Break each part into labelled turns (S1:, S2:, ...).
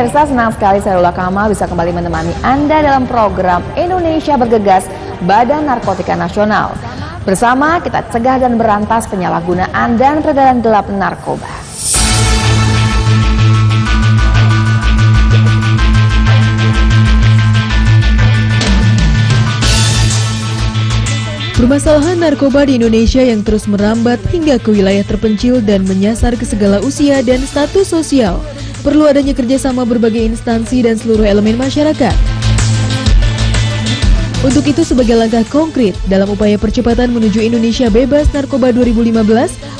S1: pemirsa, senang sekali saya Lula Kamal bisa kembali menemani Anda dalam program Indonesia Bergegas Badan Narkotika Nasional. Bersama kita cegah dan berantas penyalahgunaan dan peredaran gelap narkoba.
S2: Permasalahan narkoba di Indonesia yang terus merambat hingga ke wilayah terpencil dan menyasar ke segala usia dan status sosial. Perlu adanya kerjasama berbagai instansi dan seluruh elemen masyarakat. Untuk itu, sebagai langkah konkret dalam upaya percepatan menuju Indonesia Bebas Narkoba 2015,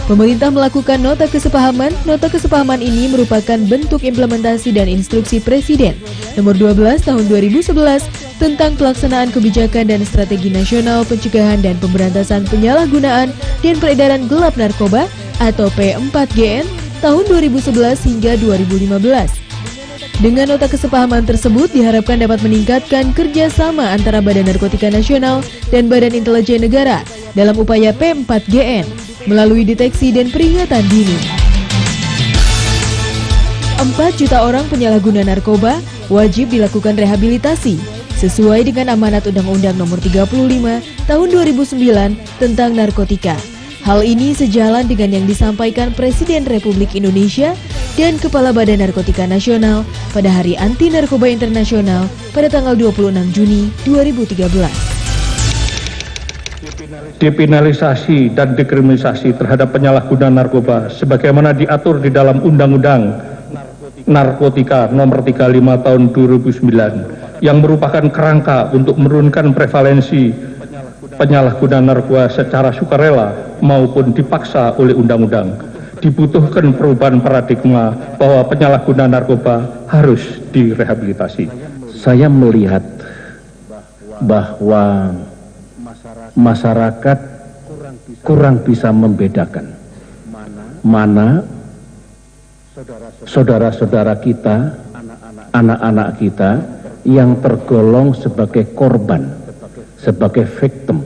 S2: pemerintah melakukan nota kesepahaman. Nota kesepahaman ini merupakan bentuk implementasi dan instruksi Presiden nomor 12 tahun 2011 tentang pelaksanaan kebijakan dan strategi nasional pencegahan dan pemberantasan penyalahgunaan dan peredaran gelap narkoba atau P4GN tahun 2011 hingga 2015. Dengan nota kesepahaman tersebut diharapkan dapat meningkatkan kerjasama antara Badan Narkotika Nasional dan Badan Intelijen Negara dalam upaya P4GN melalui deteksi dan peringatan dini. 4 juta orang penyalahguna narkoba wajib dilakukan rehabilitasi sesuai dengan amanat Undang-Undang Nomor 35 Tahun 2009 tentang narkotika. Hal ini sejalan dengan yang disampaikan Presiden Republik Indonesia dan Kepala Badan Narkotika Nasional pada Hari Anti Narkoba Internasional pada tanggal 26 Juni 2013.
S3: Depinalisasi dan dekriminalisasi terhadap penyalahgunaan narkoba sebagaimana diatur di dalam Undang-Undang Narkotika Nomor 35 Tahun 2009 yang merupakan kerangka untuk menurunkan prevalensi penyalahgunaan narkoba secara sukarela maupun dipaksa oleh undang-undang. Dibutuhkan perubahan paradigma bahwa penyalahgunaan narkoba harus direhabilitasi.
S4: Saya melihat bahwa masyarakat kurang bisa membedakan mana saudara-saudara kita, anak-anak kita yang tergolong sebagai korban, sebagai victim.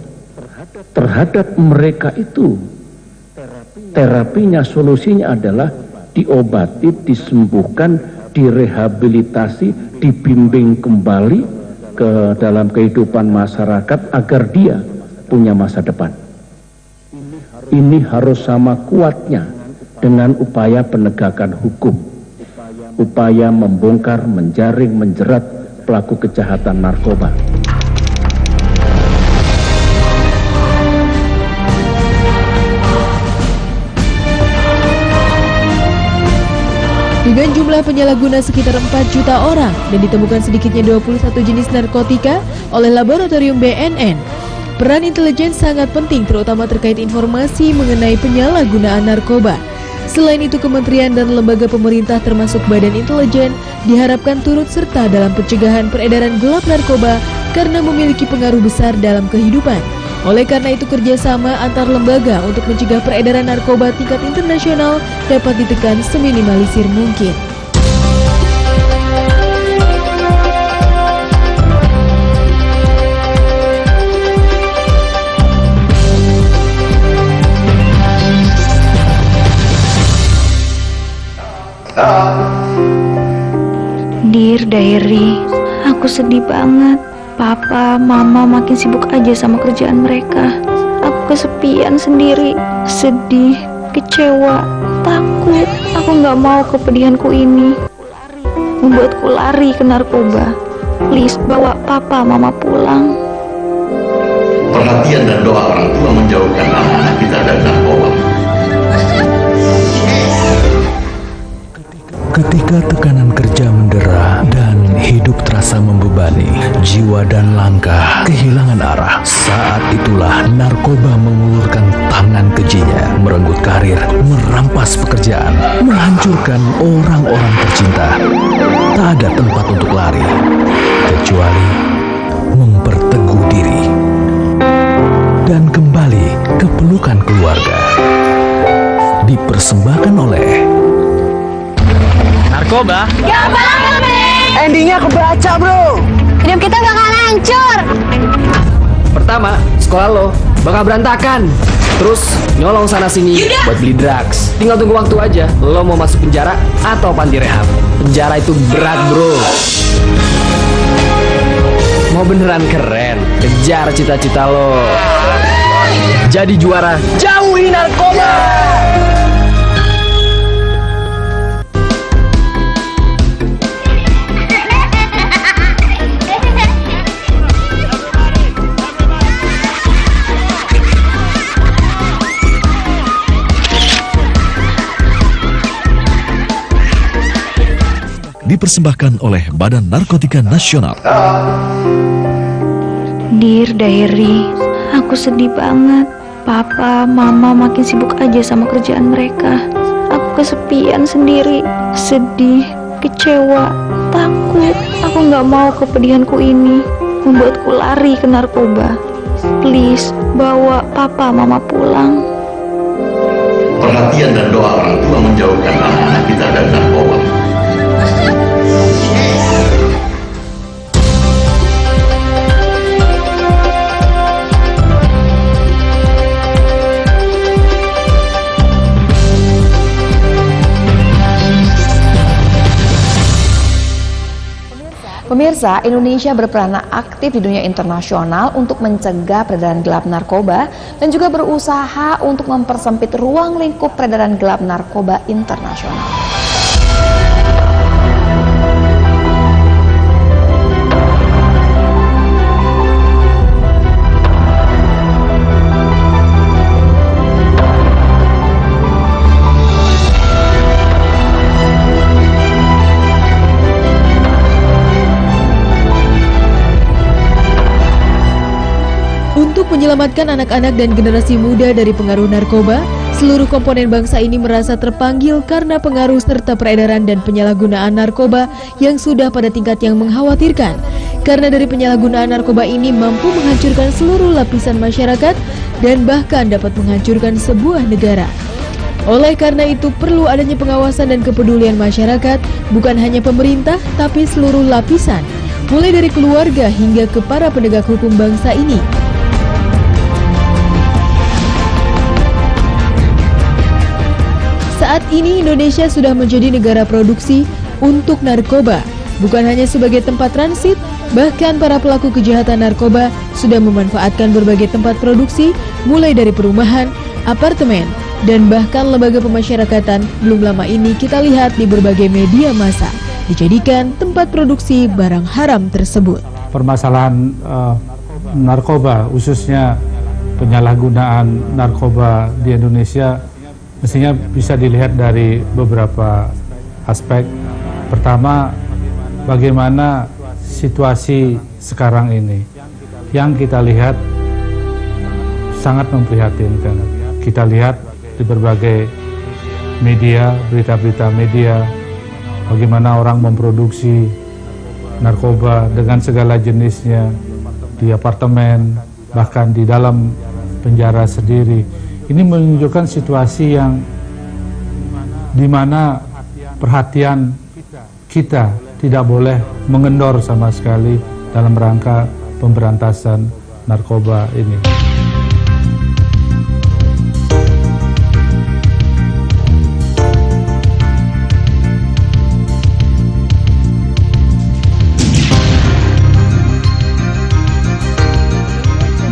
S4: Terhadap mereka itu terapinya, solusinya adalah diobati, disembuhkan, direhabilitasi, dibimbing kembali ke dalam kehidupan masyarakat agar dia punya masa depan. Ini harus sama kuatnya dengan upaya penegakan hukum, upaya membongkar, menjaring, menjerat pelaku kejahatan narkoba.
S2: Dengan jumlah penyalahguna sekitar 4 juta orang dan ditemukan sedikitnya 21 jenis narkotika oleh laboratorium BNN, peran intelijen sangat penting terutama terkait informasi mengenai penyalahgunaan narkoba. Selain itu, kementerian dan lembaga pemerintah termasuk Badan Intelijen diharapkan turut serta dalam pencegahan peredaran gelap narkoba karena memiliki pengaruh besar dalam kehidupan. Oleh karena itu, kerjasama antar lembaga untuk mencegah peredaran narkoba tingkat internasional dapat ditekan seminimalisir mungkin.
S5: Dear Diary, aku sedih banget. Papa, Mama makin sibuk aja sama kerjaan mereka. Aku kesepian sendiri, sedih, kecewa, takut. Aku gak mau kepedihanku ini membuatku lari ke narkoba. Please bawa Papa, Mama pulang.
S6: Perhatian dan doa orang tua menjauhkan anak-anak kita dari narkoba.
S7: Ketika tekanan kerja mendera dan hidup terasa membebani, jiwa dan langkah kehilangan arah. Saat itulah narkoba mengulurkan tangan kejinya, merenggut karir, merampas pekerjaan, menghancurkan orang-orang tercinta. Tak ada tempat untuk lari, kecuali memperteguh diri dan kembali ke pelukan keluarga. Dipersembahkan oleh
S8: narkoba.
S9: Gak bakal, men.
S8: Endingnya kebaca, bro.
S9: Hidup kita bakal hancur.
S8: Pertama, sekolah lo. bakal berantakan. Terus nyolong sana sini buat beli drugs. Tinggal tunggu waktu aja. Lo mau masuk penjara atau panti rehab? Penjara itu berat, bro. Mau beneran keren? Kejar cita-cita lo. Jadi juara, jauhi narkoba.
S7: Dipersembahkan oleh Badan Narkotika Nasional.
S5: Dear Diary, aku sedih banget. Papa, Mama makin sibuk aja sama kerjaan mereka. Aku kesepian sendiri, sedih, kecewa, takut. Aku gak mau kepedihanku ini membuatku lari ke narkoba. Please, bawa Papa, Mama pulang.
S6: Perhatian dan doa orang tua menjauhkan anak-anak kita dari narkoba.
S1: Pemirsa, Indonesia berperan aktif di dunia internasional untuk mencegah peredaran gelap narkoba dan juga berusaha untuk mempersempit ruang lingkup peredaran gelap narkoba internasional.
S2: Untuk menyelamatkan anak-anak dan generasi muda dari pengaruh narkoba, seluruh komponen bangsa ini merasa terpanggil karena pengaruh serta peredaran dan penyalahgunaan narkoba yang sudah pada tingkat yang mengkhawatirkan. Karena dari penyalahgunaan narkoba ini mampu menghancurkan seluruh lapisan masyarakat dan bahkan dapat menghancurkan sebuah negara. Oleh karena itu perlu adanya pengawasan dan kepedulian masyarakat, bukan hanya pemerintah tapi seluruh lapisan, mulai dari keluarga hingga ke para penegak hukum bangsa ini. Saat ini Indonesia sudah menjadi negara produksi untuk narkoba. Bukan hanya sebagai tempat transit, bahkan para pelaku kejahatan narkoba sudah memanfaatkan berbagai tempat produksi, mulai dari perumahan, apartemen, dan bahkan lembaga pemasyarakatan. Belum lama ini kita lihat di berbagai media massa dijadikan tempat produksi barang haram tersebut.
S10: Permasalahan narkoba, khususnya penyalahgunaan narkoba di Indonesia, mestinya bisa dilihat dari beberapa aspek. Pertama, bagaimana situasi sekarang ini yang kita lihat sangat memprihatinkan. Kita lihat di berbagai media, berita-berita media, bagaimana orang memproduksi narkoba dengan segala jenisnya di apartemen, bahkan di dalam penjara sendiri. Ini menunjukkan situasi yang dimana perhatian kita tidak boleh mengendor sama sekali dalam rangka pemberantasan narkoba ini.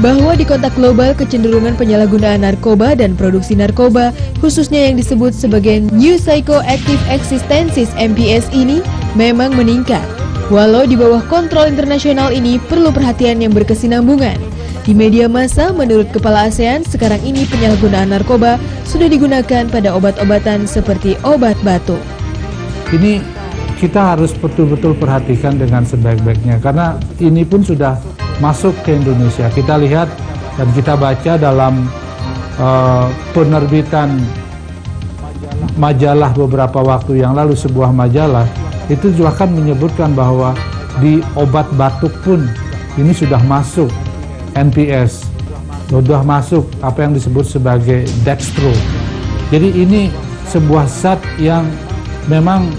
S2: Bahwa di konteks global kecenderungan penyalahgunaan narkoba dan produksi narkoba, khususnya yang disebut sebagai New Psychoactive Existences (NPS) ini memang meningkat. Walau di bawah kontrol internasional ini perlu perhatian yang berkesinambungan. Di media massa, menurut Kepala ASEAN, sekarang ini penyalahgunaan narkoba sudah digunakan pada obat-obatan seperti obat batuk.
S10: Ini kita harus betul-betul perhatikan dengan sebaik-baiknya, karena ini pun sudah masuk ke Indonesia. Kita lihat dan kita baca dalam penerbitan majalah beberapa waktu yang lalu, sebuah majalah itu juga kan menyebutkan bahwa di obat batuk pun ini sudah masuk NPS, sudah masuk apa yang disebut sebagai dextro. Jadi ini sebuah zat yang memang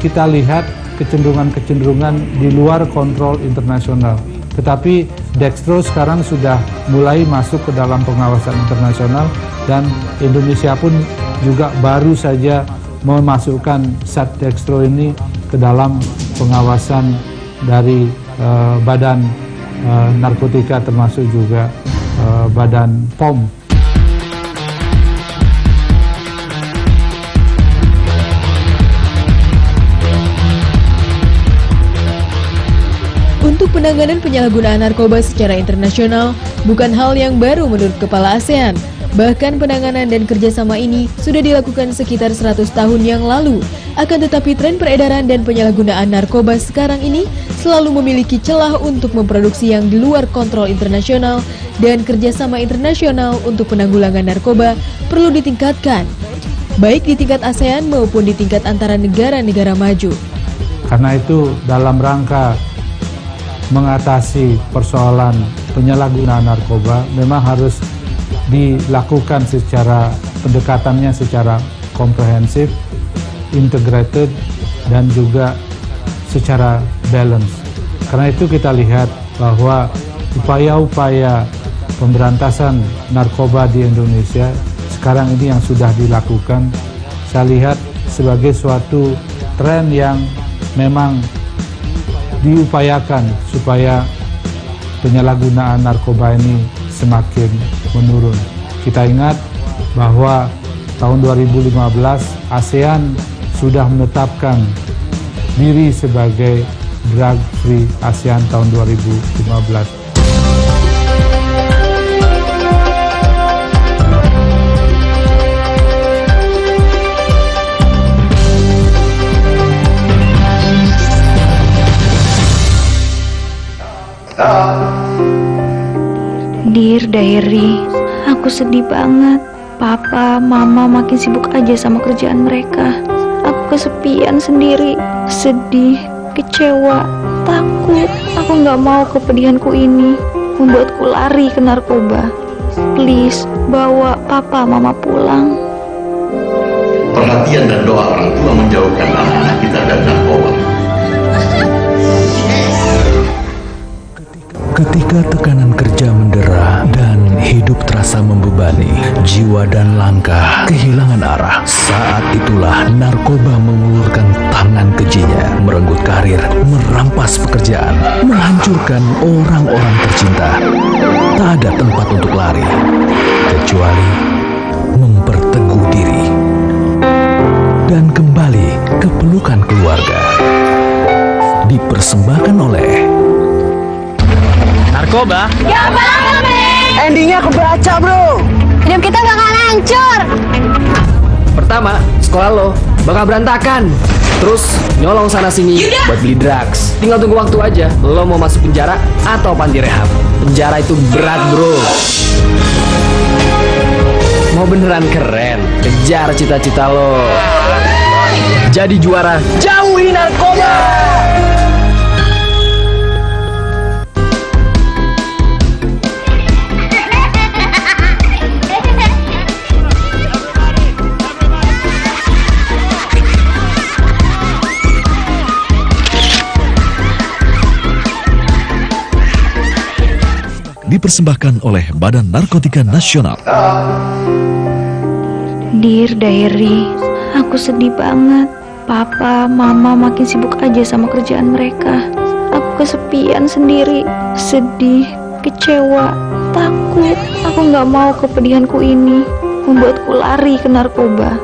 S10: kita lihat kecenderungan-kecenderungan di luar kontrol internasional. Tetapi dextro sekarang sudah mulai masuk ke dalam pengawasan internasional dan Indonesia pun juga baru saja memasukkan zat dextro ini ke dalam pengawasan dari Badan Narkotika termasuk juga Badan POM.
S2: Untuk penanganan penyalahgunaan narkoba secara internasional bukan hal yang baru menurut Kepala ASEAN. Bahkan penanganan dan kerjasama ini sudah dilakukan sekitar 100 tahun yang lalu. Akan tetapi tren peredaran dan penyalahgunaan narkoba sekarang ini selalu memiliki celah untuk memproduksi yang di luar kontrol internasional, dan kerjasama internasional untuk penanggulangan narkoba perlu ditingkatkan, baik di tingkat ASEAN maupun di tingkat antara negara-negara maju.
S10: Karena itu dalam rangka mengatasi persoalan penyalahgunaan narkoba memang harus dilakukan secara pendekatannya secara komprehensif, integrated, dan juga secara balance. Karena itu kita lihat bahwa upaya-upaya pemberantasan narkoba di Indonesia sekarang ini yang sudah dilakukan, saya lihat sebagai suatu tren yang memang diupayakan supaya penyalahgunaan narkoba ini semakin menurun. Kita ingat bahwa tahun 2015 ASEAN sudah menetapkan diri sebagai Drug Free ASEAN tahun 2015.
S5: Dear Diary, aku sedih banget. Papa, Mama makin sibuk aja sama kerjaan mereka. Aku kesepian sendiri, sedih, kecewa, takut. Aku gak mau kepedihanku ini membuatku lari ke narkoba. Please, bawa Papa, Mama pulang.
S6: Perhatian dan doa orang tua menjauhkan anak-anak kita dari narkoba.
S7: Ketika tekanan kerja mendera dan hidup terasa membebani, jiwa dan langkah kehilangan arah. Saat itulah narkoba mengulurkan tangan kejinya, merenggut karir, merampas pekerjaan, menghancurkan orang-orang tercinta. Tak ada tempat untuk lari, kecuali memperteguh diri dan kembali ke pelukan keluarga. Dipersembahkan oleh
S8: narkoba.
S9: Gak banget, men.
S8: Endingnya kebaca, bro.
S9: Hidup kita bakal hancur.
S8: Pertama, sekolah lo bakal berantakan. Terus nyolong sana sini buat beli drugs. Tinggal tunggu waktu aja. Lo mau masuk penjara atau panti rehab. Penjara itu berat, bro. Mau beneran keren, kejar cita-cita lo. Jadi juara, jauhi narkoba.
S7: dipersembahkan oleh Badan Narkotika Nasional.
S5: Dear Diary, aku sedih banget. Papa, Mama makin sibuk aja sama kerjaan mereka. Aku kesepian sendiri, sedih, kecewa, takut. Aku gak mau kepedihanku ini membuatku lari ke narkoba.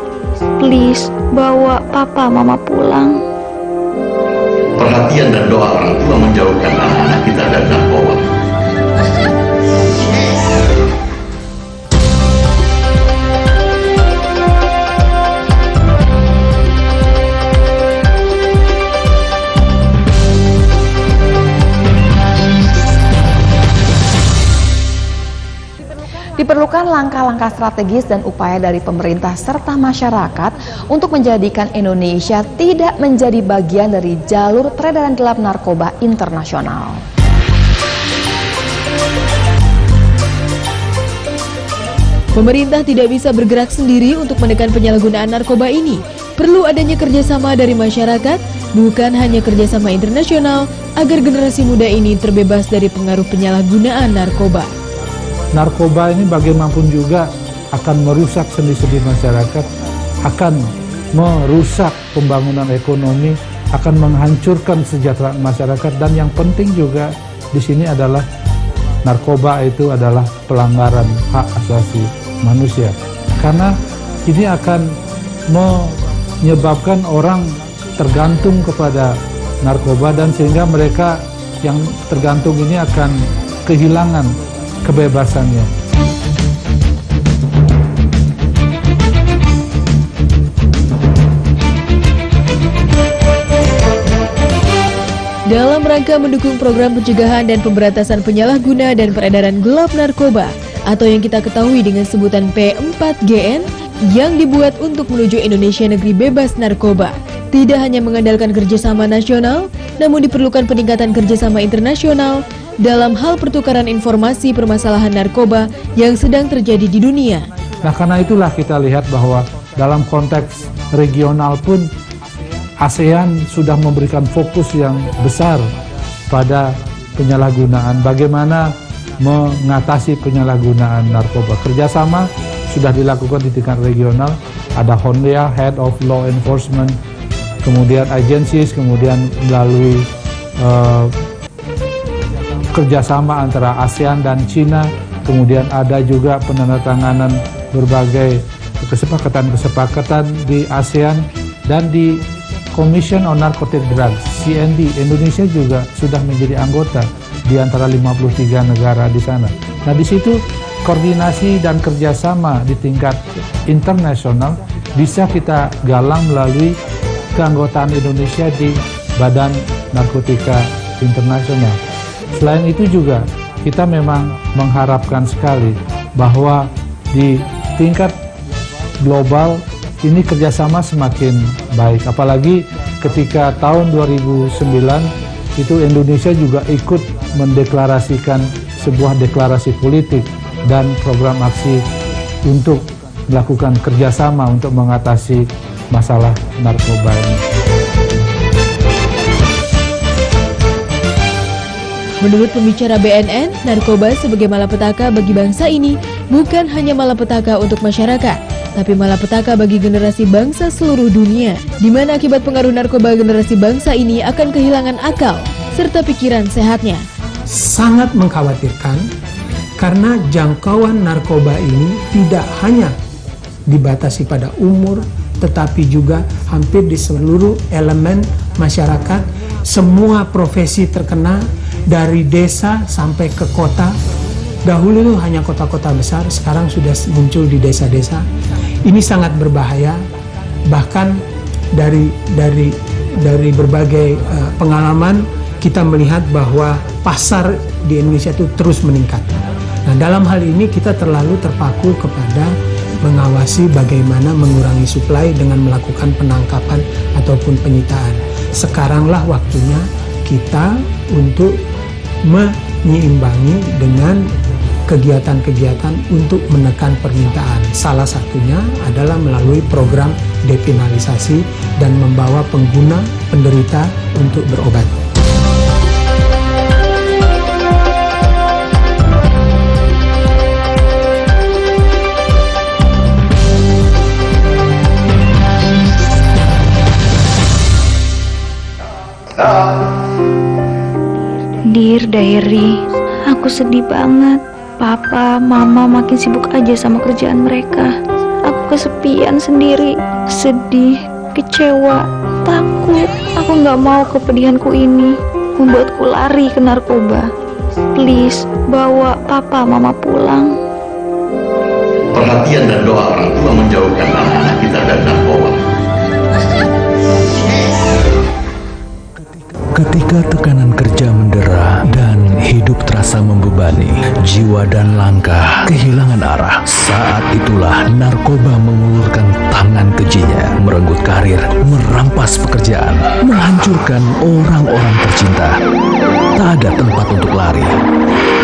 S5: Please, bawa Papa, Mama pulang.
S6: Perhatian dan doa orang tua menjauhkan anak-anak kita dari narkoba.
S1: Diperlukan langkah-langkah strategis dan upaya dari pemerintah serta masyarakat untuk menjadikan Indonesia tidak menjadi bagian dari jalur peredaran gelap narkoba internasional.
S2: Pemerintah tidak bisa bergerak sendiri untuk menekan penyalahgunaan narkoba ini. Perlu adanya kerjasama dari masyarakat, bukan hanya kerjasama internasional, agar generasi muda ini terbebas dari pengaruh penyalahgunaan narkoba.
S10: Narkoba ini bagaimanapun juga akan merusak sendi-sendi masyarakat, akan merusak pembangunan ekonomi, akan menghancurkan kesejahteraan masyarakat, dan yang penting juga di sini adalah narkoba itu adalah pelanggaran hak asasi manusia. Karena ini akan menyebabkan orang tergantung kepada narkoba, dan sehingga mereka yang tergantung ini akan kehilangan kebebasannya.
S2: Dalam rangka mendukung program pencegahan dan pemberantasan penyalahguna dan peredaran gelap narkoba atau yang kita ketahui dengan sebutan P4GN yang dibuat untuk menuju Indonesia negeri bebas narkoba, tidak hanya mengandalkan kerjasama nasional, namun diperlukan peningkatan kerjasama internasional dalam hal pertukaran informasi permasalahan narkoba yang sedang terjadi di dunia.
S10: Nah, karena itulah kita lihat bahwa dalam konteks regional pun ASEAN sudah memberikan fokus yang besar pada penyalahgunaan, bagaimana mengatasi penyalahgunaan narkoba. Kerjasama sudah dilakukan di tingkat regional, ada HONDEA, Head of Law Enforcement, kemudian agencies, kemudian melalui kerjasama antara ASEAN dan China, kemudian ada juga penandatanganan berbagai kesepakatan-kesepakatan di ASEAN dan di Commission on Narcotic Drugs, CND. Indonesia juga sudah menjadi anggota di antara 53 negara di sana. Nah, di situ koordinasi dan kerjasama di tingkat internasional bisa kita galang melalui keanggotaan Indonesia di Badan Narkotika Internasional. Selain itu juga kita memang mengharapkan sekali bahwa di tingkat global ini kerjasama semakin baik, apalagi ketika tahun 2009 itu Indonesia juga ikut mendeklarasikan sebuah deklarasi politik dan program aksi untuk melakukan kerjasama untuk mengatasi masalah narkoba ini.
S2: Menurut pembicara BNN, narkoba sebagai malapetaka bagi bangsa ini bukan hanya malapetaka untuk masyarakat, tapi malapetaka bagi generasi bangsa seluruh dunia, di mana akibat pengaruh narkoba generasi bangsa ini akan kehilangan akal serta pikiran sehatnya.
S11: Sangat mengkhawatirkan karena jangkauan narkoba ini tidak hanya dibatasi pada umur, tetapi juga hampir di seluruh elemen masyarakat. Semua profesi terkena, dari desa sampai ke kota. Dahulu itu hanya kota-kota besar, sekarang sudah muncul di desa-desa. Ini sangat berbahaya. Bahkan dari berbagai pengalaman kita melihat bahwa pasar di Indonesia itu terus meningkat. Nah, dalam hal ini kita terlalu terpaku kepada mengawasi bagaimana mengurangi suplai dengan melakukan penangkapan ataupun penyitaan. Sekaranglah waktunya kita untuk menyeimbangi dengan kegiatan-kegiatan untuk menekan permintaan. Salah satunya adalah melalui program dekriminalisasi dan membawa pengguna penderita untuk berobat.
S5: Dear Diary, aku sedih banget. Papa, Mama makin sibuk aja sama kerjaan mereka. Aku kesepian sendiri, sedih, kecewa, takut. Aku gak mau kepedihanku ini membuatku lari ke narkoba. Please, bawa Papa, Mama pulang.
S6: Perhatian dan doa orang tua menjauhkan anak-anak kita dari narkoba.
S7: Ketika tekanan kerja mendera dan hidup terasa membebani, jiwa dan langkah kehilangan arah. Saat itulah narkoba mengulurkan tangan kejinya, merenggut karir, merampas pekerjaan, menghancurkan orang-orang tercinta. Tak ada tempat untuk lari,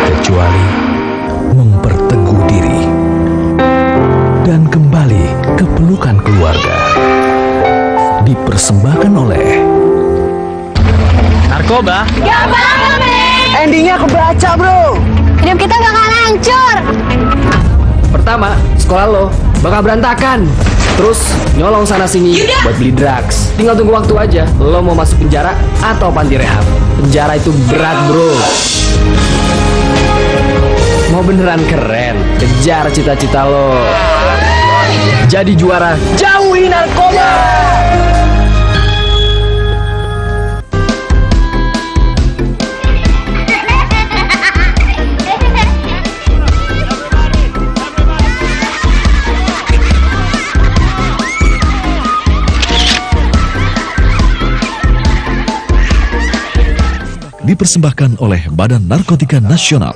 S7: kecuali memperteguh diri dan kembali ke pelukan keluarga. dipersembahkan oleh
S8: Narkoba.
S9: Gak bakal, men.
S8: Endingnya kebaca, bro.
S9: Hidup kita bakalan hancur.
S8: Pertama, sekolah lo bakal berantakan. Terus nyolong sana sini buat beli drugs. Tinggal tunggu waktu aja. Lo mau masuk penjara atau panti rehab. Penjara itu berat, bro. Mau beneran keren, kejar cita-cita lo. Jadi juara, jauhi narkoba.
S7: dipersembahkan oleh Badan Narkotika Nasional.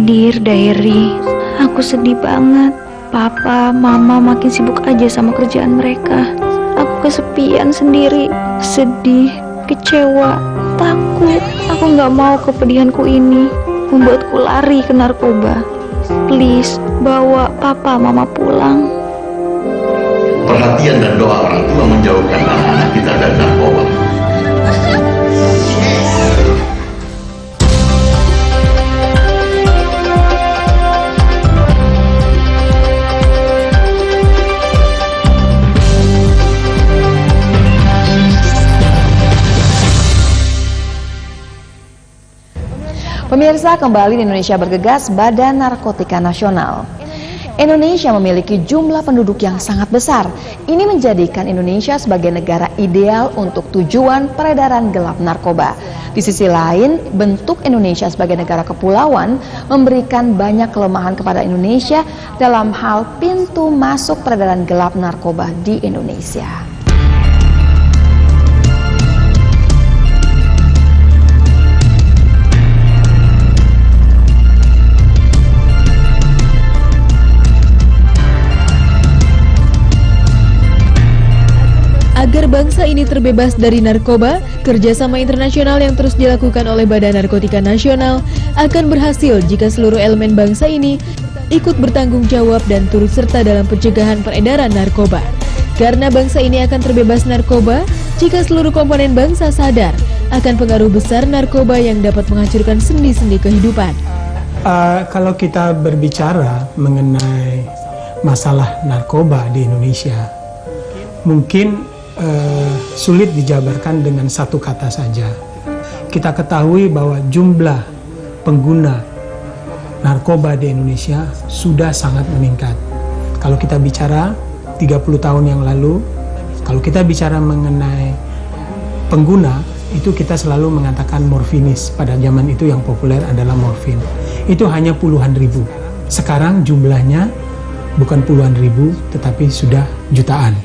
S5: Dear Diary, aku sedih banget. Papa, Mama makin sibuk aja sama kerjaan mereka. Aku kesepian sendiri, sedih, kecewa, takut. Aku gak mau kepedihanku ini membuatku lari ke narkoba. Please, bawa Papa, Mama pulang.
S6: Perhatian dan doa orang tua menjauhkan anak-anak kita dari narkoba.
S1: Pemirsa, kembali di Indonesia Bergegas, Badan Narkotika Nasional. Indonesia memiliki jumlah penduduk yang sangat besar. Ini menjadikan Indonesia sebagai negara ideal untuk tujuan peredaran gelap narkoba. Di sisi lain, bentuk Indonesia sebagai negara kepulauan memberikan banyak kelemahan kepada Indonesia dalam hal pintu masuk peredaran gelap narkoba di Indonesia.
S2: Agar bangsa ini terbebas dari narkoba, kerjasama internasional yang terus dilakukan oleh Badan Narkotika Nasional akan berhasil jika seluruh elemen bangsa ini ikut bertanggung jawab dan turut serta dalam pencegahan peredaran narkoba. Karena bangsa ini akan terbebas narkoba jika seluruh komponen bangsa sadar akan pengaruh besar narkoba yang dapat menghancurkan sendi-sendi kehidupan.
S11: Kalau kita berbicara mengenai masalah narkoba di Indonesia, mungkin sulit dijabarkan dengan satu kata saja. Kita ketahui bahwa jumlah pengguna narkoba di Indonesia sudah sangat meningkat. Kalau kita bicara 30 tahun yang lalu, kalau kita bicara mengenai pengguna, itu kita selalu mengatakan morfinis. Pada zaman itu yang populer adalah morfin. Itu hanya puluhan ribu. Sekarang jumlahnya bukan puluhan ribu, tetapi sudah jutaan.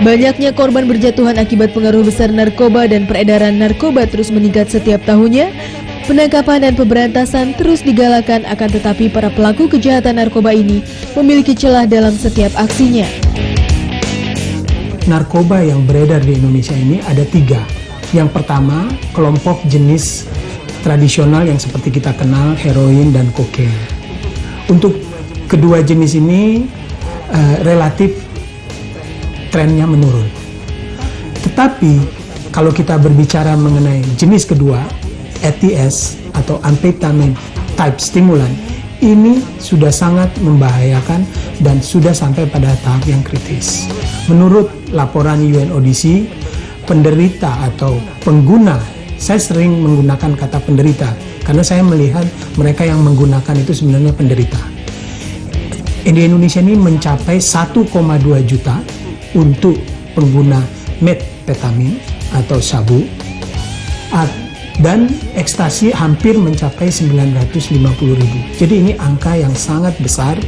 S2: Banyaknya korban berjatuhan akibat pengaruh besar narkoba dan peredaran narkoba terus meningkat setiap tahunnya. Penangkapan dan pemberantasan terus digalakan, akan tetapi para pelaku kejahatan narkoba ini memiliki celah dalam setiap aksinya.
S11: Narkoba yang beredar di Indonesia ini ada 3. Yang pertama, kelompok jenis tradisional yang seperti kita kenal, heroin dan kokain. Untuk kedua jenis ini relatif trennya menurun. Tetapi kalau kita berbicara mengenai jenis kedua, ATS atau amphetamine type stimulan, ini sudah sangat membahayakan dan sudah sampai pada tahap yang kritis. Menurut laporan UNODC, penderita atau pengguna, saya sering menggunakan kata penderita karena saya melihat mereka yang menggunakan itu sebenarnya penderita. Di Indonesia ini mencapai 1,2 juta untuk pengguna methamphetamine atau sabu, dan ekstasi hampir mencapai 950.000. Jadi ini angka yang sangat besar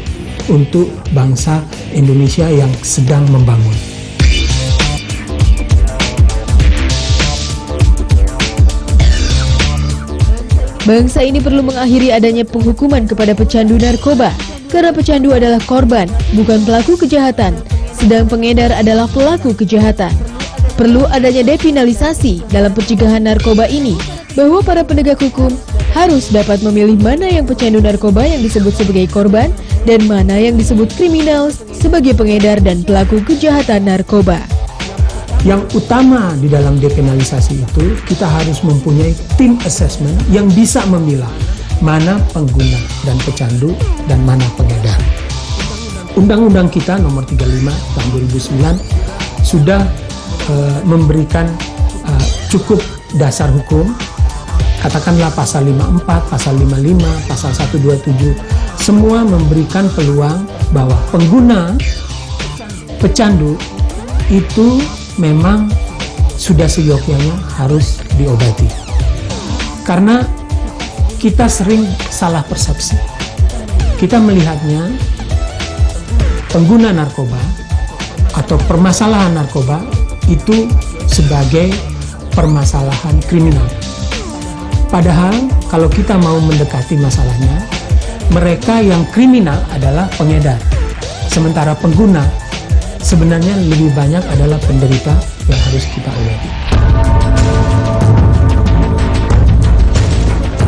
S11: untuk bangsa Indonesia yang sedang membangun.
S2: Bangsa ini perlu mengakhiri adanya penghukuman kepada pecandu narkoba, karena pecandu adalah korban, bukan pelaku kejahatan, sedang pengedar adalah pelaku kejahatan. Perlu adanya dekriminalisasi dalam pencegahan narkoba ini, bahwa para penegak hukum harus dapat memilih mana yang pecandu narkoba yang disebut sebagai korban dan mana yang disebut kriminal sebagai pengedar dan pelaku kejahatan narkoba.
S11: Yang utama di dalam dekriminalisasi itu, kita harus mempunyai tim assessment yang bisa memilah mana pengguna dan pecandu dan mana pengedar. Undang-undang kita nomor 35 tahun 2009 sudah memberikan cukup dasar hukum, katakanlah pasal 54, pasal 55, pasal 127, semua memberikan peluang bahwa pengguna pecandu itu memang sudah seyogyanya harus diobati. Karena kita sering salah persepsi. Kita melihatnya pengguna narkoba atau permasalahan narkoba itu sebagai permasalahan kriminal. Padahal kalau kita mau mendekati masalahnya, mereka yang kriminal adalah pengedar. Sementara pengguna sebenarnya lebih banyak adalah penderita yang harus kita obati.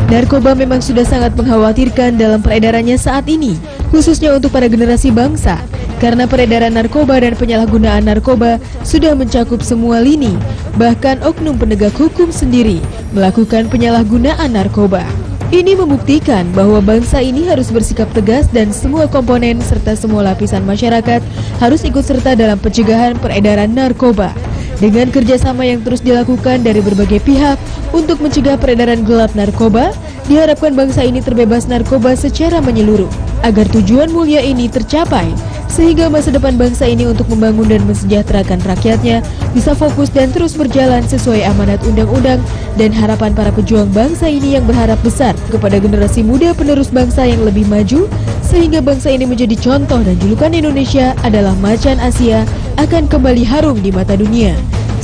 S2: Narkoba memang sudah sangat mengkhawatirkan dalam peredarannya saat ini, khususnya untuk para generasi bangsa, karena peredaran narkoba dan penyalahgunaan narkoba sudah mencakup semua lini, bahkan oknum penegak hukum sendiri melakukan penyalahgunaan narkoba. Ini membuktikan bahwa bangsa ini harus bersikap tegas dan semua komponen serta semua lapisan masyarakat harus ikut serta dalam pencegahan peredaran narkoba. Dengan kerjasama yang terus dilakukan dari berbagai pihak untuk mencegah peredaran gelap narkoba, diharapkan bangsa ini terbebas narkoba secara menyeluruh, agar tujuan mulia ini tercapai, sehingga masa depan bangsa ini untuk membangun dan mensejahterakan rakyatnya bisa fokus dan terus berjalan sesuai amanat undang-undang dan harapan para pejuang bangsa ini yang berharap besar kepada generasi muda penerus bangsa yang lebih maju, sehingga bangsa ini menjadi contoh dan julukan Indonesia adalah macan Asia akan kembali harum di mata dunia,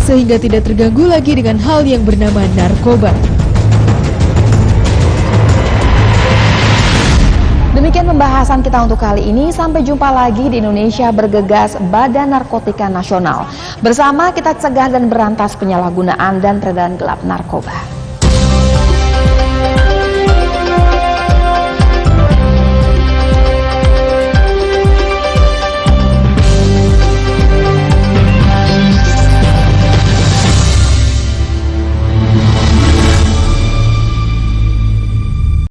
S2: sehingga tidak terganggu lagi dengan hal yang bernama narkoba.
S1: Demikian pembahasan kita untuk kali ini. Sampai jumpa lagi di Indonesia Bergegas, Badan Narkotika Nasional. Bersama kita cegah dan berantas penyalahgunaan dan peredaran gelap narkoba.